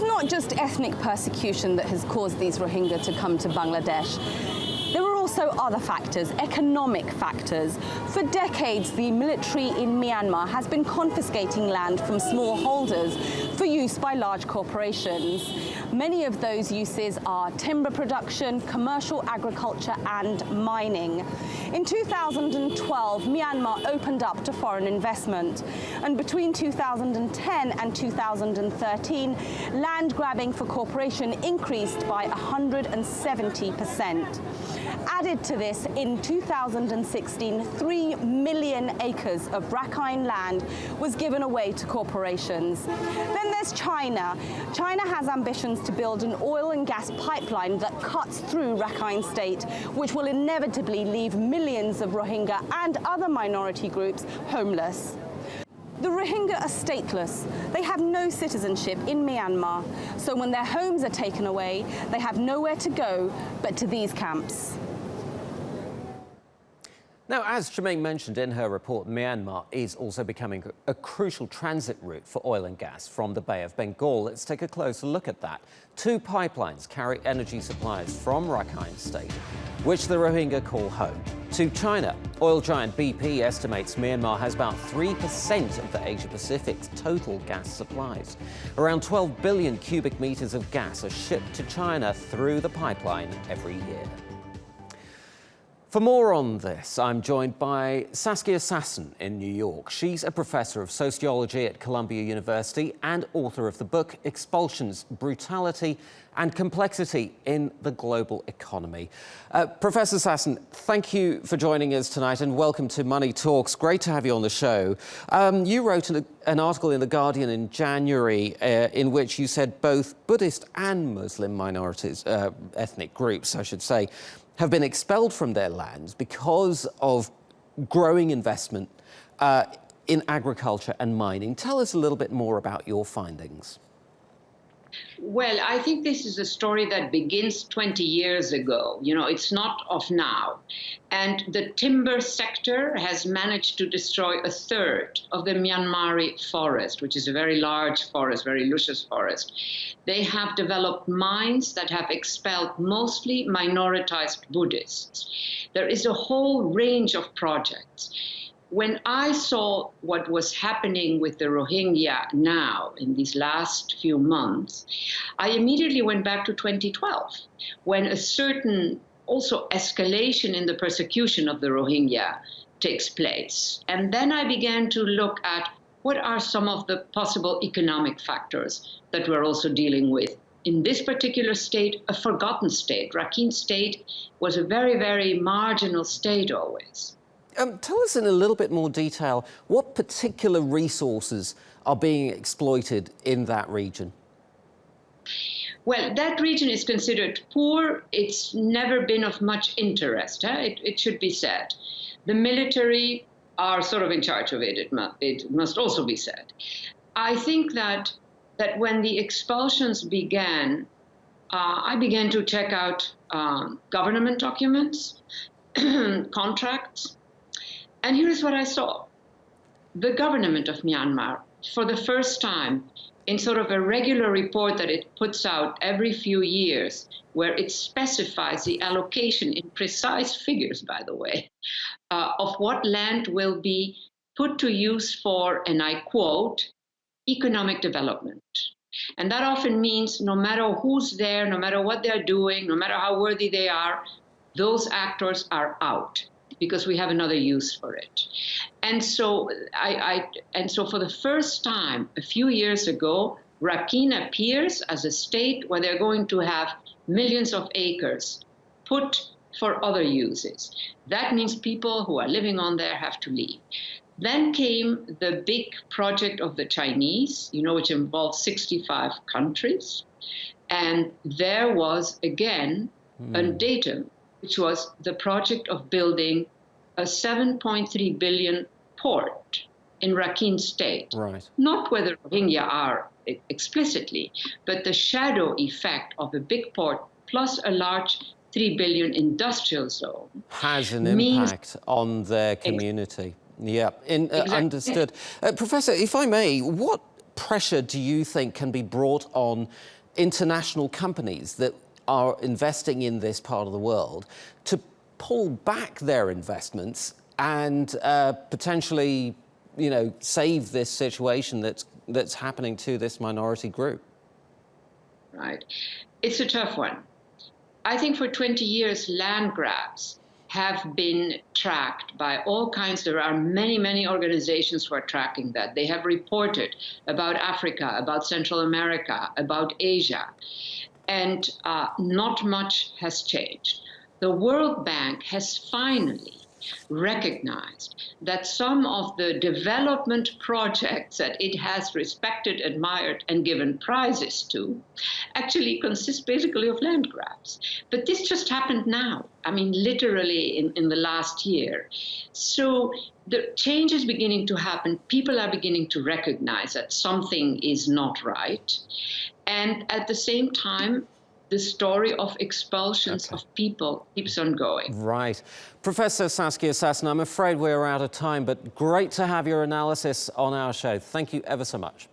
it's not just ethnic persecution that has caused these Rohingya to come to Bangladesh. There are also other factors, economic factors. For decades, the military in Myanmar has been confiscating land from smallholders for use by large corporations. Many of those uses are timber production, commercial agriculture, and mining. In 2012, Myanmar opened up to foreign investment. And between 2010 and 2013, land grabbing for corporation increased by 170%. Added to this, in 2016, 3 million acres of Rakhine land was given away to corporations. Then there's China. China has ambitions to build an oil and gas pipeline that cuts through Rakhine State, which will inevitably leave millions of Rohingya and other minority groups homeless. The Rohingya are stateless. They have no citizenship in Myanmar. So when their homes are taken away, they have nowhere to go but to these camps. Now, as Shamim mentioned in her report, Myanmar is also becoming a crucial transit route for oil and gas from the Bay of Bengal. Let's take a closer look at that. 2 pipelines carry energy supplies from Rakhine State, which the Rohingya call home, to China. Oil giant BP estimates Myanmar has about 3% of the Asia-Pacific's total gas supplies. Around 12 billion cubic meters of gas are shipped to China through the pipeline every year. For more on this, I'm joined by Saskia Sassen in New York. She's a professor of sociology at Columbia University and author of the book Expulsions, Brutality and Complexity in the Global Economy. Professor Sassen, thank you for joining us tonight and welcome to Money Talks. Great to have you on the show. You wrote an article in The Guardian in January in which you said both Buddhist and Muslim minorities, ethnic groups, I should say, have been expelled from their lands because of growing investment in agriculture and mining. Tell us a little bit more about your findings. Well, I think this is a story that begins 20 years ago. You know, it's not of now. And the timber sector has managed to destroy 1/3 of the Myanmari forest, which is a very large forest, very luscious forest. They have developed mines that have expelled mostly minoritized Buddhists. There is a whole range of projects. When I saw what was happening with the Rohingya now in these last few months, I immediately went back to 2012, when a certain also escalation in the persecution of the Rohingya takes place. And then I began to look at what are some of the possible economic factors that we're also dealing with. In this particular state, a forgotten state. Rakhine State was a very, very marginal state always. Tell us in a little bit more detail what particular resources are being exploited in that region. Well, that region is considered poor. It's never been of much interest, it should be said. The military are sort of in charge of it, it must also be said. I think that when the expulsions began, I began to check out government documents, contracts, and here is what I saw. The government of Myanmar, for the first time, in sort of a regular report that it puts out every few years, where it specifies the allocation in precise figures, by the way, of what land will be put to use for, and I quote, economic development. And that often means no matter who's there, no matter what they're doing, no matter how worthy they are, those actors are out, because we have another use for it. And so for the first time, a few years ago, Rakhine appears as a state where they're going to have millions of acres put for other uses. That means people who are living on there have to leave. Then came the big project of the Chinese, which involved 65 countries. And there was, again, a datum, which was the project of building a 7.3 billion port in Rakhine State. Right. Not where the Rohingya are explicitly, but the shadow effect of a big port plus a large 3 billion industrial zone has an impact on their community. Yeah, exactly. Understood. Professor, if I may, what pressure do you think can be brought on international companies that are investing in this part of the world to pull back their investments and potentially, save this situation that's happening to this minority group? Right. It's a tough one. I think for 20 years, land grabs have been tracked by all kinds. There are many, many organizations who are tracking that. They have reported about Africa, about Central America, about Asia, and not much has changed. The World Bank has finally recognized that some of the development projects that it has respected, admired, and given prizes to actually consist basically of land grabs. But this just happened now. I mean, literally in the last year. So the change is beginning to happen. People are beginning to recognize that something is not right. And at the same time, the story of expulsions of people keeps on going. Right. Professor Saskia Sassen, I'm afraid we're out of time, but great to have your analysis on our show. Thank you ever so much.